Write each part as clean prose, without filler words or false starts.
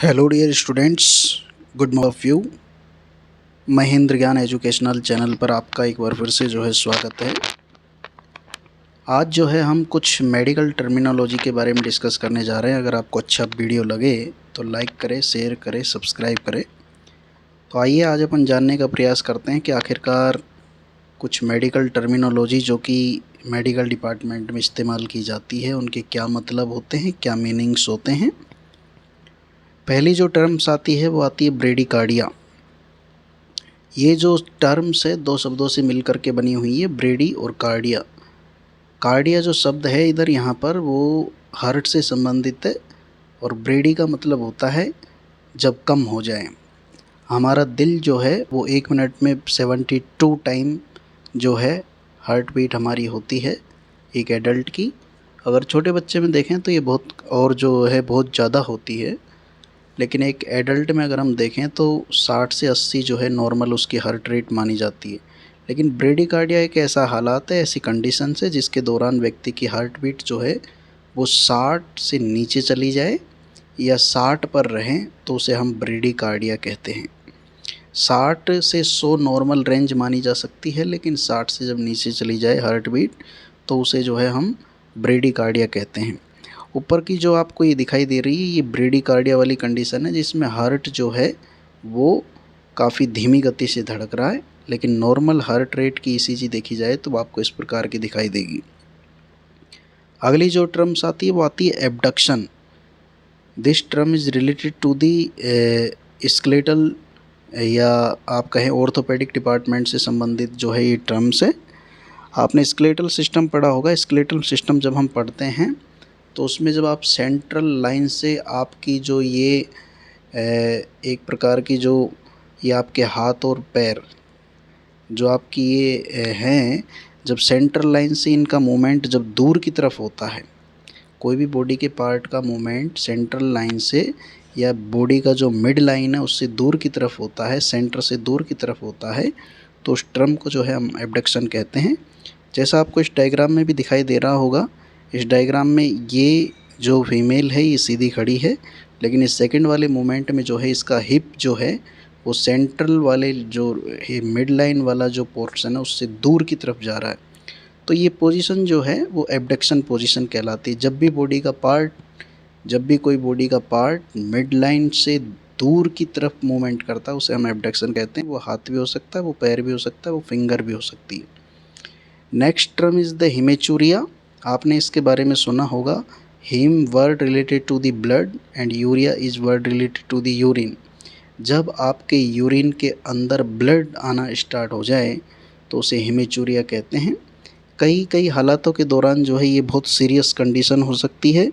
Hello dear students, good morning of you. Mahendra Gyan educational channel पर आपका एक बार फिर से स्वागत है। आज हम कुछ मेडिकल टर्मिनोलॉजी के बारे में डिस्कस करने जा रहे हैं। अगर आपको अच्छा वीडियो लगे तो लाइक करें, शेयर करें, सब्सक्राइब करें। तो आइए आज अपन जानने का प्रयास करते हैं कि आखिरकार कुछ मेडिकल टर्मिनोलॉजी जो कि मेडिकल डिपार्टमेंट में इस्तेमाल की जाती है उनके क्या मतलब होते हैं, क्या मीनिंग्स होते हैं। पहली जो टर्म्स आती है वो आती है ब्रेडिकार्डिया। ये जो टर्म्स है दो शब्दों से मिलकर के बनी हुई है, ब्रेडी और कार्डिया। कार्डिया जो शब्द है इधर यहाँ पर वो हार्ट से संबंधित है और ब्रेडी का मतलब होता है जब कम हो जाए। हमारा दिल जो है वो 1 मिनट में 72 टाइम जो है हार्ट बीट हमारी होती है एक एडल्ट की। अगर छोटे बच्चे में देखें तो ये बहुत और जो है बहुत ज़्यादा होती है, लेकिन एक एडल्ट में अगर हम देखें तो 60 से 80 जो है नॉर्मल उसकी हार्ट रेट मानी जाती है। लेकिन ब्रेडिकार्डिया एक ऐसा हालात है, ऐसी कंडीशन है जिसके दौरान व्यक्ति की हार्ट बीट जो है वो 60 से नीचे चली जाए या 60 पर रहें तो उसे हम ब्रेडिकार्डिया कहते हैं। 60 से 100 नॉर्मल रेंज मानी जा सकती है, लेकिन 60 से जब नीचे चली जाए हार्ट बीट तो उसे जो है हम ब्रेडिकार्डिया कहते हैं। ऊपर की जो आपको ये दिखाई दे रही है ये ब्रेडिकार्डिया वाली कंडीशन है जिसमें हार्ट जो है वो काफ़ी धीमी गति से धड़क रहा है, लेकिन नॉर्मल हार्ट रेट की ईसीजी देखी जाए तो आपको इस प्रकार की दिखाई देगी। अगली जो टर्म्स आती है वो आती है abduction. This term is related to the skeletal या आप कहें ऑर्थोपेडिक डिपार्टमेंट से संबंधित जो है ये टर्म्स है। आपने स्केलेटल सिस्टम पढ़ा होगा। स्केलेटल सिस्टम जब हम पढ़ते हैं तो उसमें जब आप सेंट्रल लाइन से आपकी जो ये एक प्रकार की जो ये आपके हाथ और पैर जो आपकी ये हैं, जब सेंट्रल लाइन से इनका मूवमेंट जब दूर की तरफ होता है, कोई भी बॉडी के पार्ट का मूवमेंट सेंट्रल लाइन से या बॉडी का जो मिड लाइन है उससे दूर की तरफ होता है, सेंटर से दूर की तरफ होता है, तो उस टर्म को जो है हम एब्डक्शन कहते हैं। जैसा आपको इस डायग्राम में भी दिखाई दे रहा होगा, इस डायग्राम में ये जो फीमेल है ये सीधी खड़ी है, लेकिन इस सेकंड वाले मोमेंट में जो है इसका हिप जो है वो सेंट्रल वाले जो मिड लाइन वाला जो पोर्शन है उससे दूर की तरफ जा रहा है। तो ये पोजीशन जो है वो एब्डक्शन पोजीशन कहलाती है। जब भी कोई बॉडी का पार्ट मिड लाइन से दूर की तरफ मूवमेंट करता है उसे हम एब्डक्शन कहते हैं। वो हाथ भी हो सकता है, वो पैर भी हो सकता है, वो फिंगर भी हो सकती है। Next term is the hematuria. आपने इसके बारे में सुना होगा। Hem word related to the blood and urea is word related to the urine. जब आपके यूरिन के अंदर ब्लड आना स्टार्ट हो जाए तो उसे हिमेचूरिया कहते हैं। कई हालातों के दौरान जो है ये बहुत सीरियस कंडीशन हो सकती है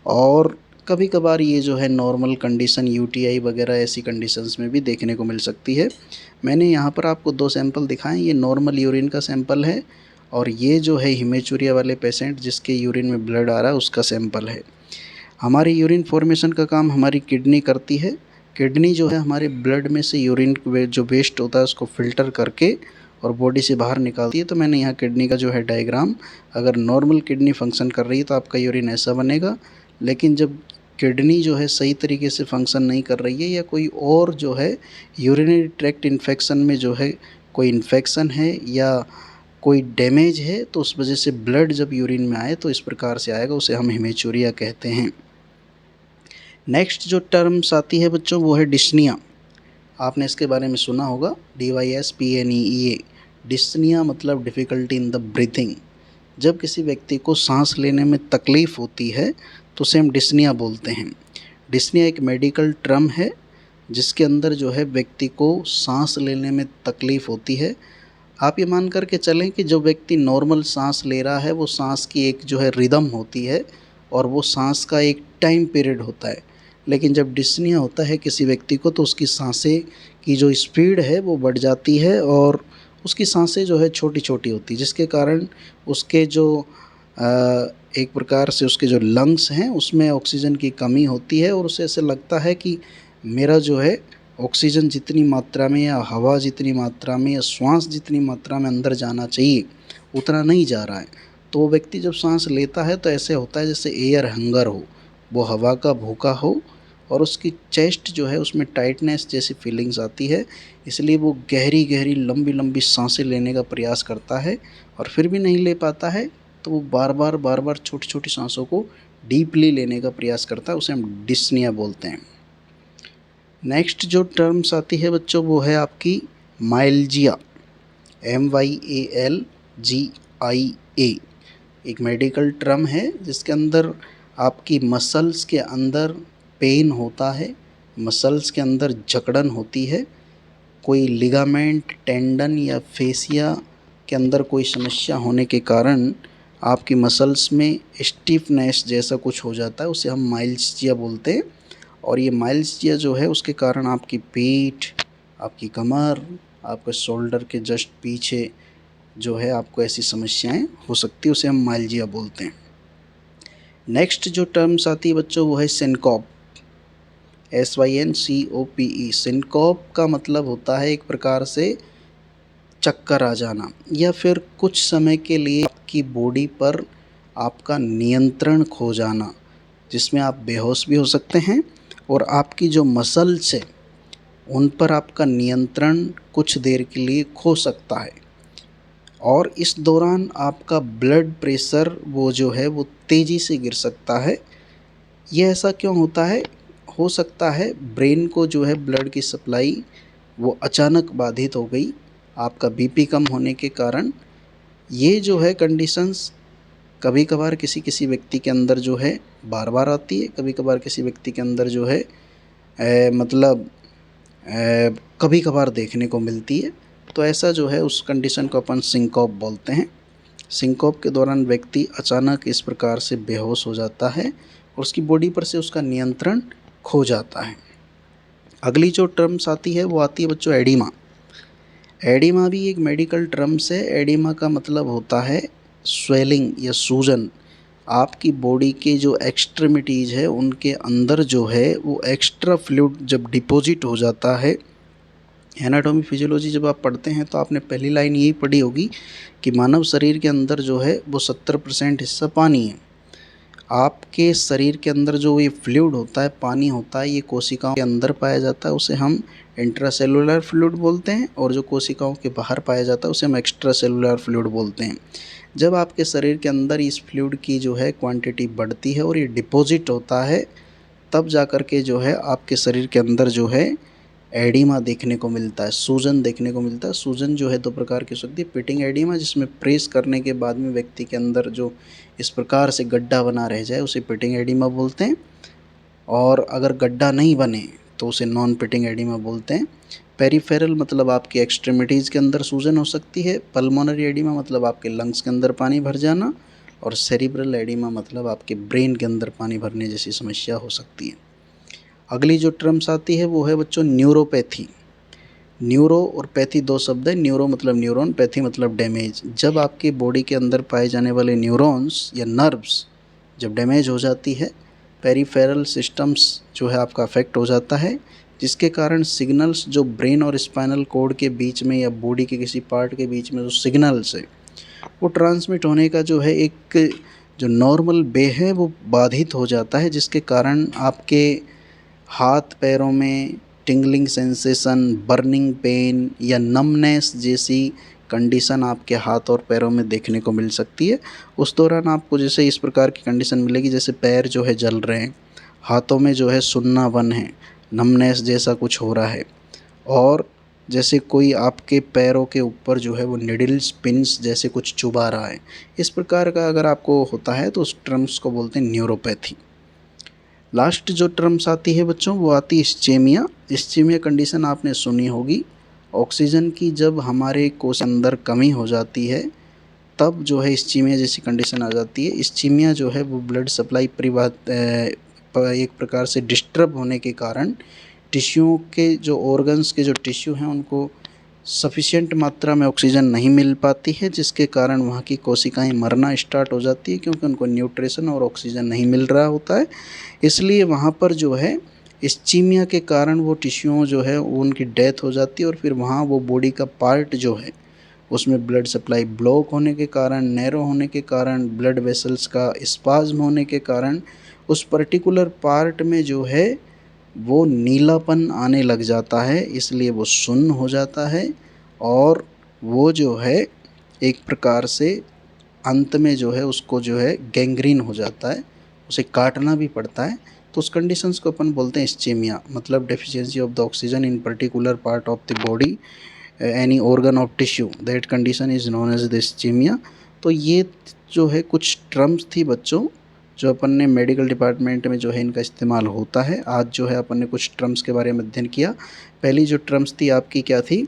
और कभी कभार ये जो है नॉर्मल कंडीशन यूटीआई वगैरह ऐसी कंडीशंस में भी देखने को मिल सकती है। मैंने यहाँ पर आपको 2 सैंपल दिखाएं। ये नॉर्मल यूरिन का सैंपल है और ये जो है हिमेचूरिया वाले पेशेंट जिसके यूरिन में ब्लड आ रहा है उसका सैंपल है। हमारी यूरिन फॉर्मेशन का काम हमारी किडनी करती है। किडनी जो है हमारे ब्लड में से यूरिन जो वेस्ट होता है उसको फ़िल्टर करके और बॉडी से बाहर निकालती है। तो मैंने यहाँ किडनी का जो है डायग्राम, अगर नॉर्मल किडनी फंक्शन कर रही है तो आपका यूरिन ऐसा बनेगा, लेकिन जब किडनी जो है सही तरीके से फंक्शन नहीं कर रही है या कोई और जो है यूरिनरी ट्रैक्ट इन्फेक्शन में जो है कोई इन्फेक्शन है या कोई डैमेज है तो उस वजह से ब्लड जब यूरिन में आए तो इस प्रकार से आएगा, उसे हम हिमेचूरिया कहते हैं। नेक्स्ट जो टर्म्स आती है बच्चों वो है डिस्निया। आपने इसके बारे में सुना होगा, DYSPNEA। डिस्निया मतलब डिफ़िकल्टी इन द ब्रीथिंग। जब किसी व्यक्ति को सांस लेने में तकलीफ़ होती है तो उसे हम डिस्निया बोलते हैं। डिस्निया एक मेडिकल टर्म है जिसके अंदर जो है व्यक्ति को सांस लेने में तकलीफ़ होती है। आप ये मान कर के चलें कि जो व्यक्ति नॉर्मल सांस ले रहा है वो सांस की एक जो है रिदम होती है और वो सांस का एक टाइम पीरियड होता है, लेकिन जब डिस्निया होता है किसी व्यक्ति को तो उसकी सांसें की जो स्पीड है वो बढ़ जाती है और उसकी सांसें जो है छोटी छोटी होती है, जिसके कारण उसके जो एक प्रकार से उसके जो लंग्स हैं उसमें ऑक्सीजन की कमी होती है और उसे ऐसे लगता है कि मेरा जो है ऑक्सीजन जितनी मात्रा में या हवा जितनी मात्रा में या श्वास जितनी मात्रा में अंदर जाना चाहिए उतना नहीं जा रहा है। तो वो व्यक्ति जब सांस लेता है तो ऐसे होता है जैसे एयर हंगर हो, वो हवा का भूखा हो और उसकी चेस्ट जो है उसमें टाइटनेस जैसी फीलिंग्स आती है, इसलिए वो गहरी गहरी लंबी लंबी सांसें लेने का प्रयास करता है और फिर भी नहीं ले पाता है, तो वो बार बार छोटी छोटी सांसों को डीपली लेने का प्रयास करता है, उसे हम डिस्निया बोलते हैं। नेक्स्ट जो टर्म्स आती है बच्चों वो है आपकी माइल्जिया, MYALGIA। एक मेडिकल टर्म है जिसके अंदर आपकी मसल्स के अंदर पेन होता है, मसल्स के अंदर जकड़न होती है, कोई लिगामेंट, टेंडन या फेसिया के अंदर कोई समस्या होने के कारण आपकी मसल्स में स्टिफनेस जैसा कुछ हो जाता है, उसे हम माइल्जिया बोलते हैं। और ये माइल्जिया जो है उसके कारण आपकी पीठ, आपकी कमर, आपके शोल्डर के जस्ट पीछे जो है आपको ऐसी समस्याएं हो सकती है, उसे हम माइल्जिया बोलते हैं। नेक्स्ट जो टर्म्स आती है बच्चों वो है सिनकॉप, SYNCOPE। सिनकॉप का मतलब होता है एक प्रकार से चक्कर आ जाना या फिर कुछ समय के लिए आपकी बॉडी पर आपका नियंत्रण खो जाना, जिसमें आप बेहोश भी हो सकते हैं और आपकी जो मसल्स है उन पर आपका नियंत्रण कुछ देर के लिए खो सकता है और इस दौरान आपका ब्लड प्रेशर वो जो है वो तेज़ी से गिर सकता है। ये ऐसा क्यों होता है? हो सकता है ब्रेन को जो है ब्लड की सप्लाई वो अचानक बाधित हो गई आपका बीपी कम होने के कारण। ये जो है कंडीशंस कभी कभार किसी किसी व्यक्ति के अंदर जो है बार बार आती है, कभी कभार किसी व्यक्ति के अंदर जो है मतलब कभी कभार देखने को मिलती है। तो ऐसा जो है उस कंडीशन को अपन सिंकॉप बोलते हैं। सिंकॉप के दौरान व्यक्ति अचानक इस प्रकार से बेहोश हो जाता है और उसकी बॉडी पर से उसका नियंत्रण खो जाता है। अगली जो टर्म्स आती है वो आती है बच्चों एडिमा। एडिमा भी एक मेडिकल टर्म्स है। एडिमा का मतलब होता है स्वेलिंग या सूजन। आपकी बॉडी के जो एक्सट्रीमिटीज़ है उनके अंदर जो है वो एक्स्ट्रा फ्लूइड जब डिपॉजिट हो जाता है। एनाटॉमी फिजियोलॉजी जब आप पढ़ते हैं तो आपने पहली लाइन यही पढ़ी होगी कि मानव शरीर के अंदर जो है वो 70% हिस्सा पानी है। आपके शरीर के अंदर जो ये फ्लूइड होता है, पानी होता है, ये कोशिकाओं के अंदर पाया जाता है, उसे हम इंट्रासेलुलर फ्लूइड बोलते हैं, और जो कोशिकाओं के बाहर पाया जाता है उसे हम एक्स्ट्रा सेलुलर फ्लूइड बोलते हैं। जब आपके शरीर के अंदर इस फ्लूइड की जो है क्वांटिटी बढ़ती है और ये डिपॉजिट होता है, तब जा कर के जो है आपके शरीर के अंदर जो है एडिमा देखने को मिलता है, सूजन देखने को मिलता है। सूजन जो है दो प्रकार की हो सकती है। पिटिंग एडिमा, जिसमें प्रेस करने के बाद में व्यक्ति के अंदर जो इस प्रकार से गड्ढा बना रह जाए उसे पिटिंग एडिमा बोलते हैं, और अगर गड्ढा नहीं बने तो उसे नॉन पिटिंग एडिमा बोलते हैं। पेरीफेरल मतलब आपकी एक्सट्रीमिटीज़ के अंदर सूजन हो सकती है। पल्मोनरी एडिमा मतलब आपके लंग्स के अंदर पानी भर जाना, और सेरिब्रल एडिमा मतलब आपके ब्रेन के अंदर पानी भरने जैसी समस्या हो सकती है। अगली जो टर्म्स आती है वो है बच्चों न्यूरोपैथी। न्यूरो और पैथी दो शब्द है। न्यूरो मतलब न्यूरॉन, पैथी मतलब डैमेज। जब आपकी बॉडी के अंदर पाए जाने वाले न्यूरॉन्स या नर्व्स जब डैमेज हो जाती है, पेरीफेरल सिस्टम्स जो है आपका अफेक्ट हो जाता है, जिसके कारण सिग्नल्स जो ब्रेन और स्पाइनल कोड के बीच में या बॉडी के किसी पार्ट के बीच में जो सिग्नल्स है वो ट्रांसमिट होने का जो है एक जो नॉर्मल वे है वो बाधित हो जाता है, जिसके कारण आपके हाथ पैरों में टिंगलिंग सेंसेशन, बर्निंग पेन या नमनेस जैसी कंडीशन आपके हाथ और पैरों में देखने को मिल सकती है। उस दौरान आपको जैसे इस प्रकार की कंडीशन मिलेगी जैसे पैर जो है जल रहे हैं, हाथों में जो है सुन्नापन है, नमनेस जैसा कुछ हो रहा है, और जैसे कोई आपके पैरों के ऊपर जो है वो निडल्स पिन्स जैसे कुछ चुभा रहा है। इस प्रकार का अगर आपको होता है तो उस टर्म्स को बोलते हैं न्यूरोपैथी। लास्ट जो टर्म्स आती है बच्चों वो आती है इस्चेमिया। इस्चेमिया कंडीशन आपने सुनी होगी। ऑक्सीजन की जब हमारे कोश अंदर कमी हो जाती है तब जो है इस्चीमिया जैसी कंडीशन आ जाती है। इस्चीमिया जो है वो ब्लड सप्लाई एक प्रकार से डिस्टर्ब होने के कारण टिश्यू के जो ऑर्गन्स के जो टिश्यू हैं उनको सफिशिएंट मात्रा में ऑक्सीजन नहीं मिल पाती है, जिसके कारण वहाँ की कोशिकाएं मरना स्टार्ट हो जाती है, क्योंकि उनको न्यूट्रिशन और ऑक्सीजन नहीं मिल रहा होता है। इसलिए वहाँ पर जो है इस्चीमिया के कारण वो टिश्यू जो है वो उनकी डेथ हो जाती है, और फिर वहाँ वो बॉडी का पार्ट जो है उसमें ब्लड सप्लाई ब्लॉक होने के कारण, नैरो होने के कारण, ब्लड वेसल्स का स्पाज्म होने के कारण उस पर्टिकुलर पार्ट में जो है वो नीलापन आने लग जाता है, इसलिए वो सुन्न हो जाता है और वो जो है एक प्रकार से अंत में जो है उसको जो है गैंग्रीन हो जाता है, उसे काटना भी पड़ता है। तो उस कंडीशंस को अपन बोलते हैं इस्चीमिया, मतलब deficiency of the oxygen in particular part of the body, any organ of tissue, that condition is known as the ischemia. तो ये जो है कुछ टर्म्स थी बच्चों जो अपन ने मेडिकल डिपार्टमेंट में जो है इनका इस्तेमाल होता है। आज जो है अपन ने कुछ टर्म्स के बारे में अध्ययन किया। पहली जो टर्म्स थी आपकी क्या थी?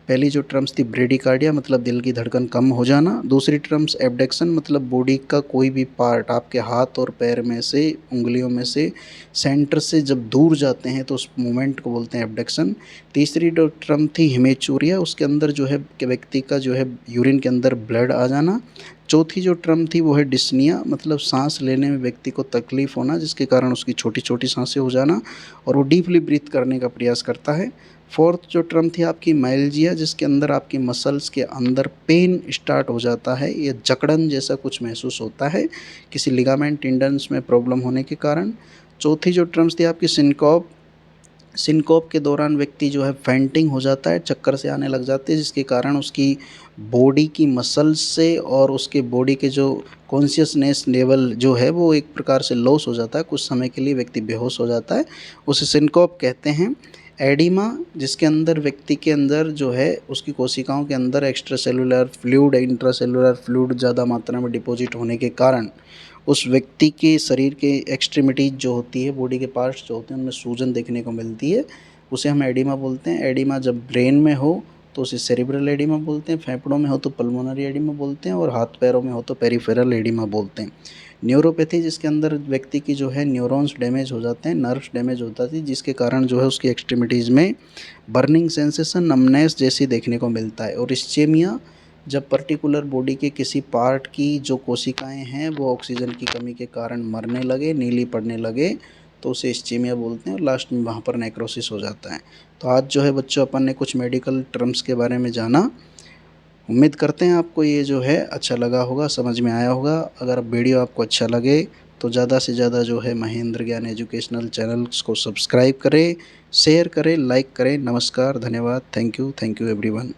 पहली जो टर्म्स थी ब्रेडिकार्डिया, मतलब दिल की धड़कन कम हो जाना। दूसरी टर्म्स एब्डक्शन, मतलब बॉडी का कोई भी पार्ट आपके हाथ और पैर में से, उंगलियों में से सेंटर से जब दूर जाते हैं तो उस मूवमेंट को बोलते हैं एब्डक्शन। तीसरी जो टर्म थी हिमेचूरिया, उसके अंदर जो है कि व्यक्ति का जो है यूरिन के अंदर ब्लड आ जाना। चौथी जो टर्म थी वो है डिस्निया, मतलब सांस लेने में व्यक्ति को तकलीफ़ होना जिसके कारण उसकी छोटी छोटी सांसें हो जाना और वो डीपली ब्रीथ करने का प्रयास करता है। फोर्थ जो टर्म थी आपकी माइल्जिया, जिसके अंदर आपकी मसल्स के अंदर पेन स्टार्ट हो जाता है, ये जकड़न जैसा कुछ महसूस होता है किसी लिगामेंट टेंडन्स में प्रॉब्लम होने के कारण। चौथी जो टर्म्स थी आपकी सिनकॉप, सिनकोप के दौरान व्यक्ति जो है फेंटिंग हो जाता है, चक्कर से आने लग जाते हैं जिसके कारण उसकी बॉडी की मसल्स से और उसके बॉडी के जो कॉन्शियसनेस लेवल जो है वो एक प्रकार से लॉस हो जाता है, कुछ समय के लिए व्यक्ति बेहोश हो जाता है, उसे सिनकोप कहते हैं। एडिमा, जिसके अंदर व्यक्ति के अंदर जो है उसकी कोशिकाओं के अंदर extra cellular fluid intra cellular fluid ज़्यादा मात्रा में डिपॉजिट होने के कारण उस व्यक्ति के शरीर के एक्सट्रीमिटीज़ जो होती है, बॉडी के पार्ट्स जो होते हैं उनमें सूजन देखने को मिलती है, उसे हम एडिमा बोलते हैं। एडिमा जब ब्रेन में हो तो उसे सेरिब्रल एडिमा बोलते हैं, फेफड़ों में हो तो पल्मोनरी एडिमा बोलते हैं और हाथ पैरों में हो तो पेरिफेरल एडिमा बोलते हैं। न्यूरोपैथी, जिसके अंदर व्यक्ति की जो है न्यूरॉन्स डैमेज हो जाते हैं, नर्व्स डैमेज होता है जिसके कारण जो है उसकी एक्सट्रीमिटीज़ में बर्निंग सेंसेशन, नमनेस जैसी देखने को मिलता है। और इस्चेमिया, जब पर्टिकुलर बॉडी के किसी पार्ट की जो कोशिकाएं हैं वो ऑक्सीजन की कमी के कारण मरने लगे, नीली पड़ने लगे तो उसे इस्चीमिया बोलते हैं और लास्ट में वहाँ पर नेक्रोसिस हो जाता है। तो आज जो है बच्चों अपन ने कुछ मेडिकल टर्म्स के बारे में जाना। उम्मीद करते हैं आपको ये जो है अच्छा लगा होगा, समझ में आया होगा। अगर वीडियो आपको अच्छा लगे तो ज़्यादा से ज़्यादा जो है महेंद्र ज्ञान एजुकेशनल चैनल्स को सब्सक्राइब करें, शेयर करें, लाइक करें। नमस्कार, धन्यवाद, थैंक यू एवरीवन।